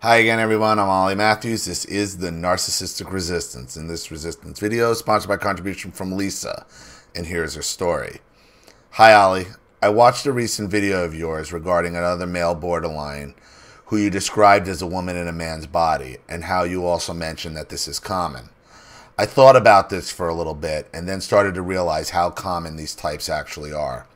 Hi again, everyone. I'm Ollie Matthews. This is the Narcissistic Resistance. In this resistance video, sponsored by contribution from Lisa, and here's her story. Hi, Ollie. I watched a recent video of yours regarding another male borderline who you described as a woman in a man's body, and how you also mentioned that this is common. I thought about this for a little bit and then started to realize how common these types actually are.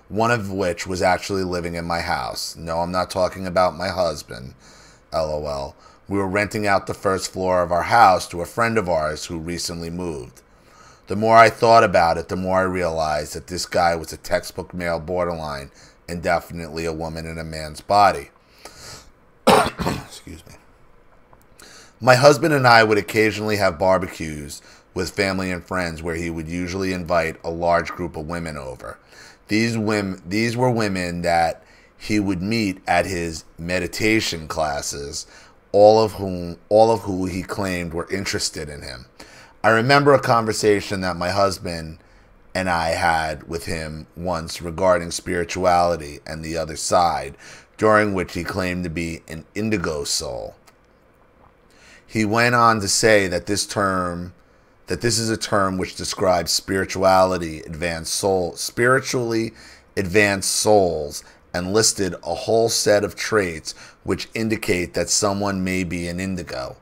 One of which was actually living in my house. No, I'm not talking about my husband. LOL. We were renting out the first floor of our house to a friend of ours who recently moved. The more I thought about it, the more I realized that this guy was a textbook male borderline and definitely a woman in a man's body. Excuse me. My husband and I would occasionally have barbecues with family and friends where he would usually invite a large group of women over. These were women that he would meet at his meditation classes, all of who he claimed were interested in him. I remember a conversation that my husband and I had with him once regarding spirituality and the other side, during which he claimed to be an indigo soul. He went on to say that this is a term which describes spiritually advanced souls, and listed a whole set of traits which indicate that someone may be an indigo.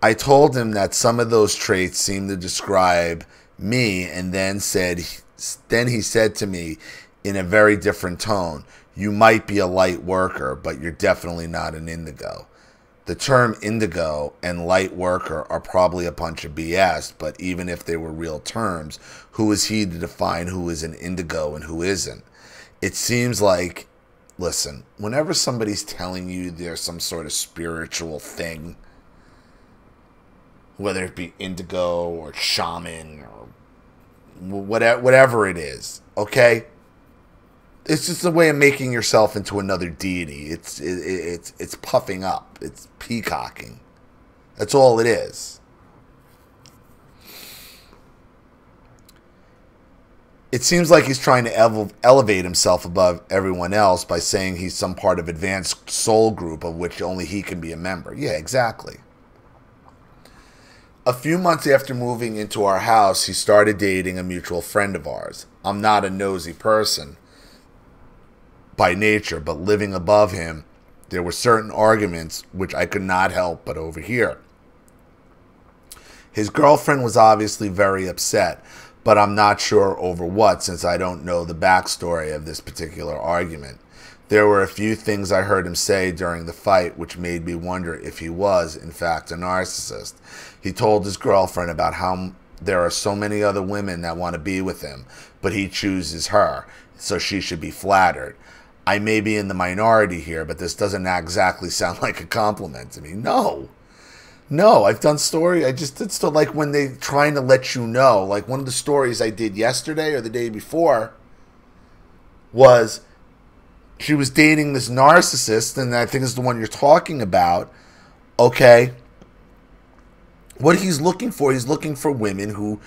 I told him that some of those traits seemed to describe me, and then he said to me in a very different tone, "You might be a light worker, but you're definitely not an indigo." The term indigo and light worker are probably a bunch of BS, but even if they were real terms, who is he to define who is an indigo and who isn't? It seems like, listen, whenever somebody's telling you there's some sort of spiritual thing, whether it be indigo or shaman or whatever it is, okay? It's just a way of making yourself into another deity. It's puffing up. It's peacocking. That's all it is. It seems like he's trying to elevate himself above everyone else by saying he's some part of advanced soul group of which only he can be a member. Yeah, exactly. A few months after moving into our house, he started dating a mutual friend of ours. I'm not a nosy person by nature, but living above him, there were certain arguments which I could not help but overhear. His girlfriend was obviously very upset, but I'm not sure over what, since I don't know the backstory of this particular argument. There were a few things I heard him say during the fight which made me wonder if he was, in fact, a narcissist. He told his girlfriend about how there are so many other women that want to be with him, but he chooses her, so she should be flattered. I may be in the minority here, but this doesn't exactly sound like a compliment to me. No, I've done story. I just did stuff like when they trying to let you know. Like one of the stories I did yesterday or the day before was she was dating this narcissist, and I think it's the one you're talking about. Okay, what he's looking for women who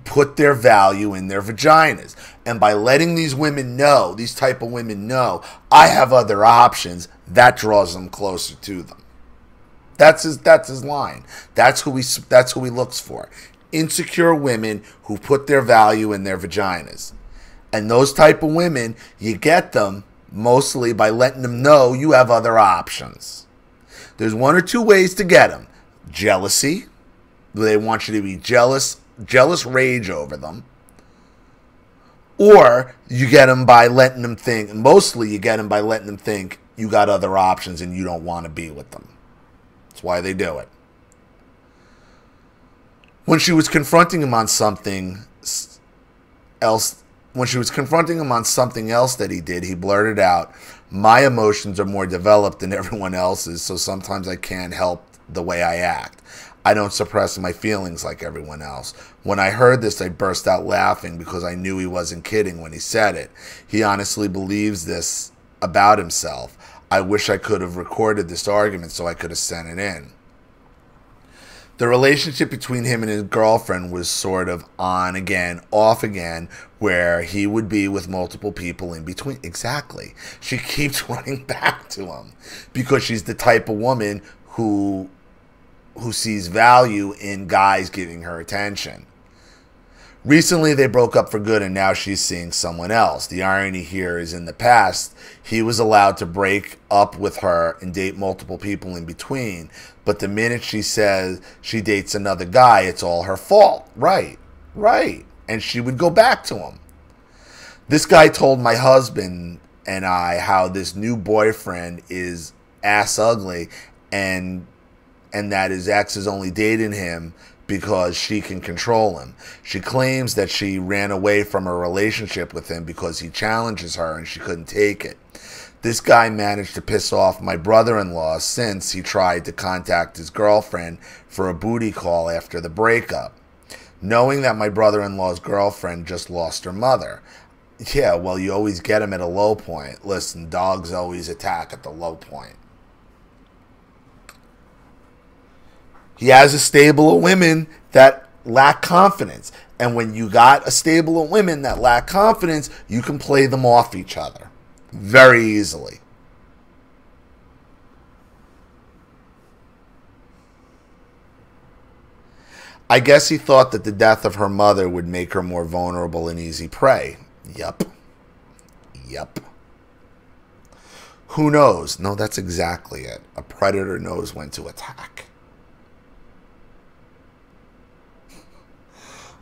put their value in their vaginas. And by letting these women know, these type of women know, I have other options, that draws them closer to them. That's his line. That's who he looks for. Insecure women who put their value in their vaginas. And those type of women, you get them mostly by letting them know you have other options. There's one or two ways to get them. Jealousy. They want you to be jealous rage over them. Or you get them by letting them think, mostly you get them by letting them think you got other options and you don't want to be with them. That's why they do it. When she was confronting him on something else that he did, he blurted out, "My emotions are more developed than everyone else's, so sometimes I can't help the way I act. I don't suppress my feelings like everyone else." When I heard this, I burst out laughing because I knew he wasn't kidding when he said it. He honestly believes this about himself. I wish I could have recorded this argument so I could have sent it in. The relationship between him and his girlfriend was sort of on again, off again, where he would be with multiple people in between. Exactly. She keeps running back to him because she's the type of woman who sees value in guys giving her attention. Recently, they broke up for good, and now she's seeing someone else. The irony here is in the past, he was allowed to break up with her and date multiple people in between. But the minute she says she dates another guy, it's all her fault. Right, right. And she would go back to him. This guy told my husband and I how this new boyfriend is ass ugly and that his ex is only dating him because she can control him. She claims that she ran away from a relationship with him because he challenges her and she couldn't take it. This guy managed to piss off my brother-in-law since he tried to contact his girlfriend for a booty call after the breakup, knowing that my brother-in-law's girlfriend just lost her mother. Yeah, well, you always get him at a low point. Listen, dogs always attack at the low point. He has a stable of women that lack confidence. And when you got a stable of women that lack confidence, you can play them off each other very easily. I guess he thought that the death of her mother would make her more vulnerable and easy prey. Yup. Yup. Who knows? No, that's exactly it. A predator knows when to attack.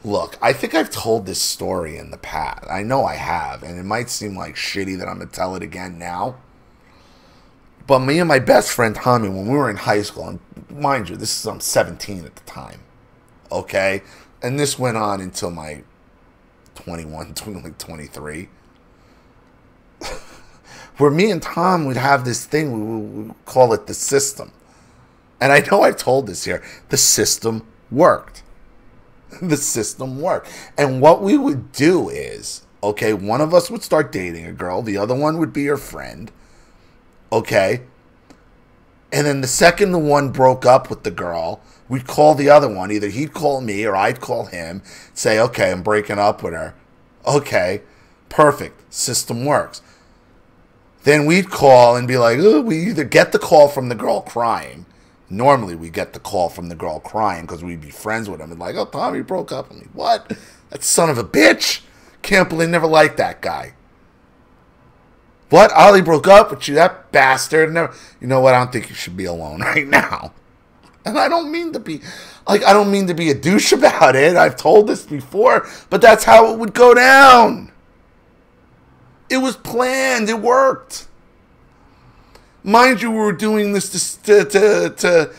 Look, I think I've told this story in the past. I know I have, and it might seem like shitty that I'm going to tell it again now. But me and my best friend Tommy, when we were in high school, and mind you, I'm 17 at the time, okay? And this went on until my 23. Where me and Tom would have this thing, we would call it the system. And I know I've told this here. The system worked. The system worked. And what we would do is, okay, one of us would start dating a girl. The other one would be her friend. Okay. And then the second the one broke up with the girl, we'd call the other one. Either he'd call me or I'd call him. Say, okay, I'm breaking up with her. Okay, perfect. System works. Then we'd call and be like, oh, we either get the call from the girl crying. Normally, we get the call from the girl crying because we'd be friends with him. And like, oh, Tommy broke up with me. What? That son of a bitch. Can't believe I never liked that guy. What? Ollie broke up with you? That bastard. Never. You know what? I don't think you should be alone right now. And I don't mean to be, I don't mean to be a douche about it. I've told this before. But that's how it would go down. It was planned. It worked. Mind you, we were doing this to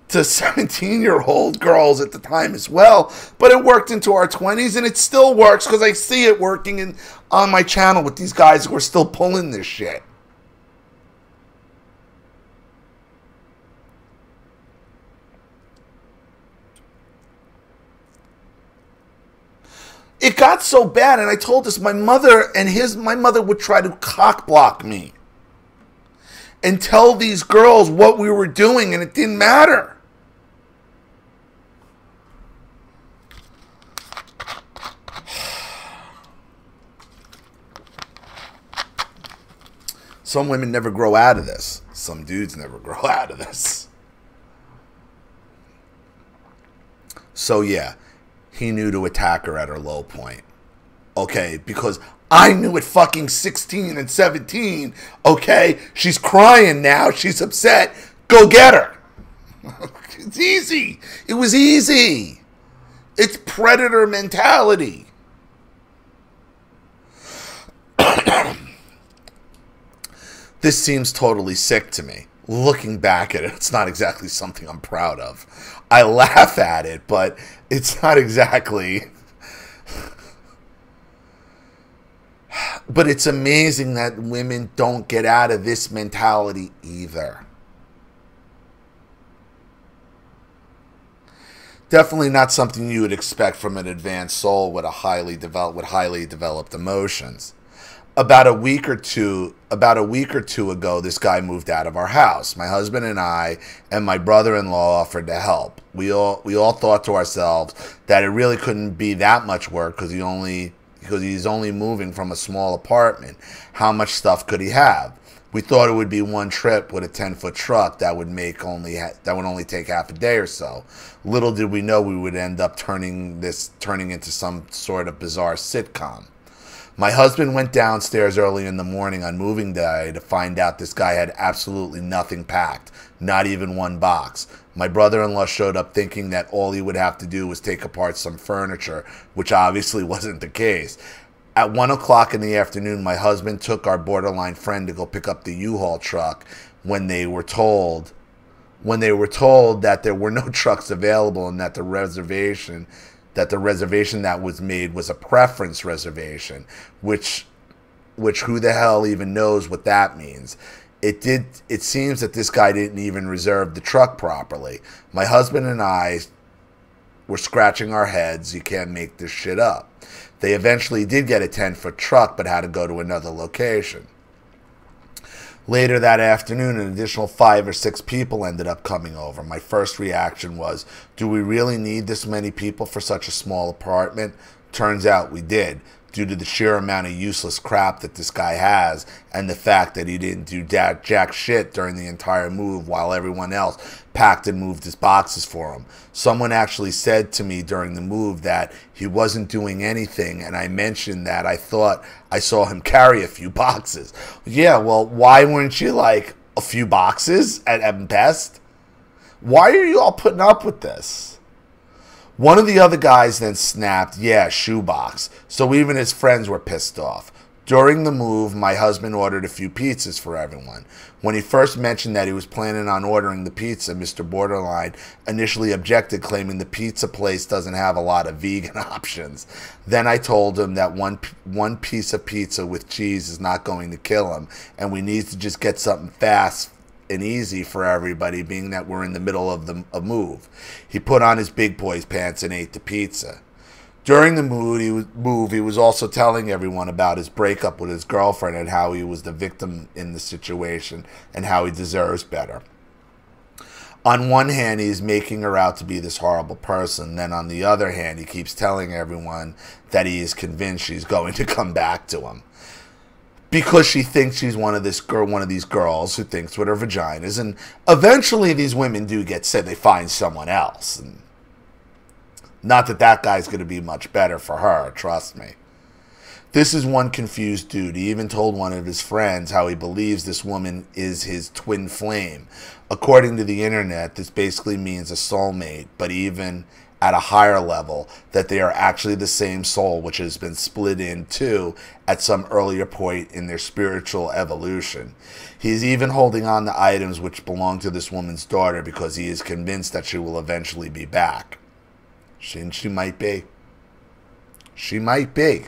17-year-old girls at the time as well. But it worked into our 20s, and it still works because I see it working on my channel with these guys who are still pulling this shit. It got so bad, and I told this, my mother would try to cock block me and tell these girls what we were doing, and it didn't matter. Some women never grow out of this. Some dudes never grow out of this. So yeah, he knew to attack her at her low point. Okay, because I knew at fucking 16 and 17, okay, she's crying now, she's upset, go get her. It's easy. It was easy. It's predator mentality. This seems totally sick to me. Looking back at it, it's not exactly something I'm proud of. I laugh at it, but it's not exactly... But it's amazing that women don't get out of this mentality either. Definitely not something you would expect from an advanced soul with highly developed emotions. about a week or two ago, this guy moved out of our house. My husband and I and my brother-in-law offered to help. We all thought to ourselves that it really couldn't be that much work because he's only moving from a small apartment. How much stuff could he have? We thought it would be one trip with a 10-foot truck that would only take half a day or so. Little did we know we would end up turning into some sort of bizarre sitcom. My husband went downstairs early in the morning on moving day to find out this guy had absolutely nothing packed, not even one box. My brother-in-law showed up thinking that all he would have to do was take apart some furniture, which obviously wasn't the case. At 1 o'clock in the afternoon, my husband took our borderline friend to go pick up the U-Haul truck when they were told that there were no trucks available and that the reservation that was made was a preference reservation, which who the hell even knows what that means. It seems that this guy didn't even reserve the truck properly. My husband and I were scratching our heads. You can't make this shit up. They eventually did get a 10-foot truck, but had to go to another location. Later that afternoon, an additional 5 or 6 people ended up coming over. My first reaction was, do we really need this many people for such a small apartment? Turns out we did, due to the sheer amount of useless crap that this guy has and the fact that he didn't do jack shit during the entire move while everyone else packed and moved his boxes for him. Someone actually said to me during the move that he wasn't doing anything, and I mentioned that I thought I saw him carry a few boxes. Yeah, well, why weren't you like a few boxes at best? Why are you all putting up with this? One of the other guys then snapped, yeah, shoebox. So even his friends were pissed off. During the move, my husband ordered a few pizzas for everyone. When he first mentioned that he was planning on ordering the pizza, Mr. Borderline initially objected, claiming the pizza place doesn't have a lot of vegan options. Then I told him that one piece of pizza with cheese is not going to kill him, and we need to just get something fast and easy for everybody, being that we're in the middle of a move. He put on his big boy's pants and ate the pizza. During the move, he was also telling everyone about his breakup with his girlfriend and how he was the victim in the situation and how he deserves better. On one hand, he's making her out to be this horrible person. Then on the other hand, he keeps telling everyone that he is convinced she's going to come back to him, because she thinks she's one of these girls who thinks with her vaginas, and eventually these women do get said they find someone else. And not that guy's going to be much better for her, trust me. This is one confused dude. He even told one of his friends how he believes this woman is his twin flame. According to the internet, this basically means a soulmate, but even at a higher level, that they are actually the same soul, which has been split in two at some earlier point in their spiritual evolution. He is even holding on to items which belong to this woman's daughter because he is convinced that she will eventually be back. She might be. She might be.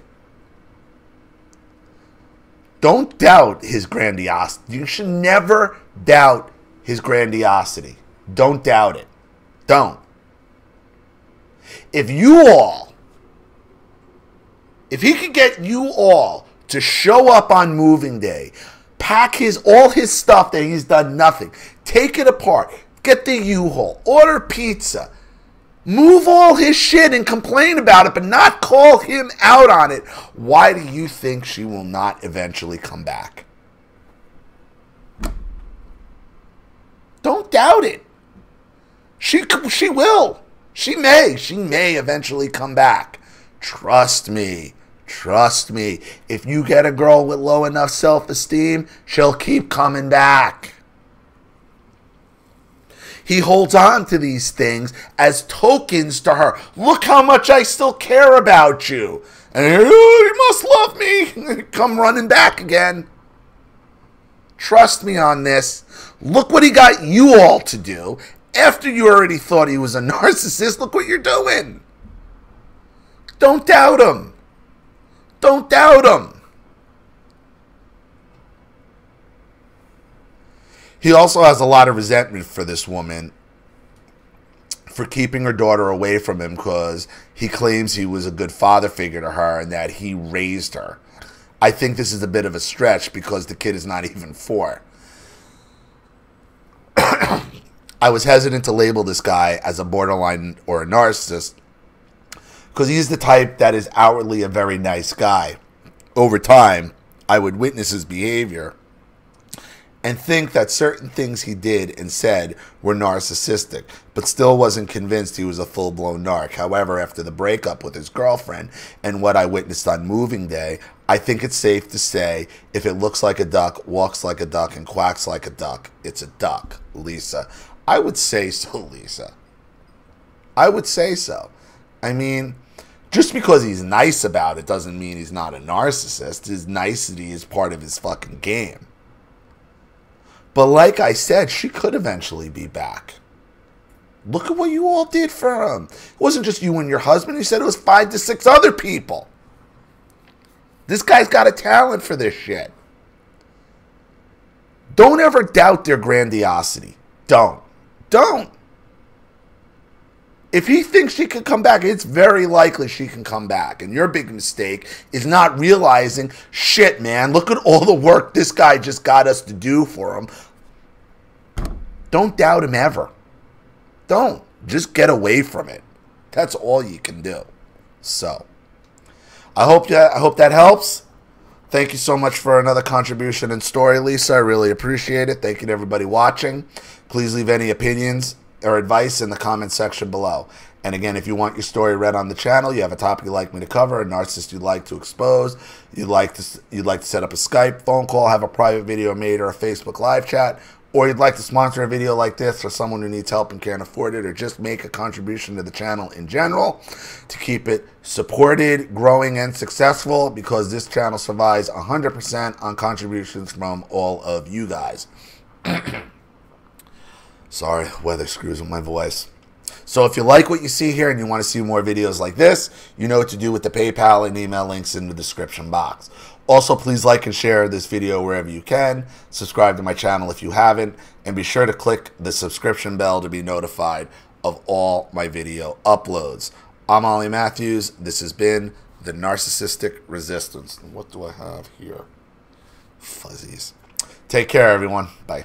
Don't doubt his grandiosity. You should never doubt his grandiosity. Don't doubt it. Don't. If he could get you all to show up on moving day, pack all his stuff that he's done nothing, take it apart, get the U-Haul, order pizza, move all his shit and complain about it, but not call him out on it, why do you think she will not eventually come back? Don't doubt it. She will. She may eventually come back. Trust me. Trust me. If you get a girl with low enough self-esteem, she'll keep coming back. He holds on to these things as tokens to her. Look how much I still care about you. And you must love me. Come running back again. Trust me on this. Look what he got you all to do. After you already thought he was a narcissist, look what you're doing. Don't doubt him. Don't doubt him. He also has a lot of resentment for this woman for keeping her daughter away from him because he claims he was a good father figure to her and that he raised her. I think this is a bit of a stretch because the kid is not even 4. I was hesitant to label this guy as a borderline or a narcissist because he's the type that is outwardly a very nice guy. Over time, I would witness his behavior and think that certain things he did and said were narcissistic, but still wasn't convinced he was a full-blown narc. However, after the breakup with his girlfriend and what I witnessed on moving day, I think it's safe to say if it looks like a duck, walks like a duck, and quacks like a duck, it's a duck, Lisa. I would say so, Lisa. I would say so. I mean, just because he's nice about it doesn't mean he's not a narcissist. His nicety is part of his fucking game. But like I said, she could eventually be back. Look at what you all did for him. It wasn't just you and your husband. You said it was 5 to 6 other people. This guy's got a talent for this shit. Don't ever doubt their grandiosity. Don't. If he thinks she can come back, it's very likely she can come back. And your big mistake is not realizing, shit, man, look at all the work this guy just got us to do for him. Don't doubt him ever. Don't. Just get away from it. That's all you can do. So, I hope that helps. Thank you so much for another contribution and story, Lisa. I really appreciate it. Thank you to everybody watching. Please leave any opinions or advice in the comment section below. And again, if you want your story read on the channel, you have a topic you'd like me to cover, a narcissist you'd like to expose, you'd like to set up a Skype phone call, have a private video made, or a Facebook live chat, or you'd like to sponsor a video like this for someone who needs help and can't afford it, or just make a contribution to the channel in general to keep it supported, growing, and successful, because this channel survives 100% on contributions from all of you guys. Sorry, weather screws with my voice. So if you like what you see here and you want to see more videos like this, you know what to do with the PayPal and email links in the description box. Also, please like and share this video wherever you can. Subscribe to my channel if you haven't. And be sure to click the subscription bell to be notified of all my video uploads. I'm Ollie Matthews. This has been The Narcissistic Resistance. What do I have here? Fuzzies. Take care, everyone. Bye.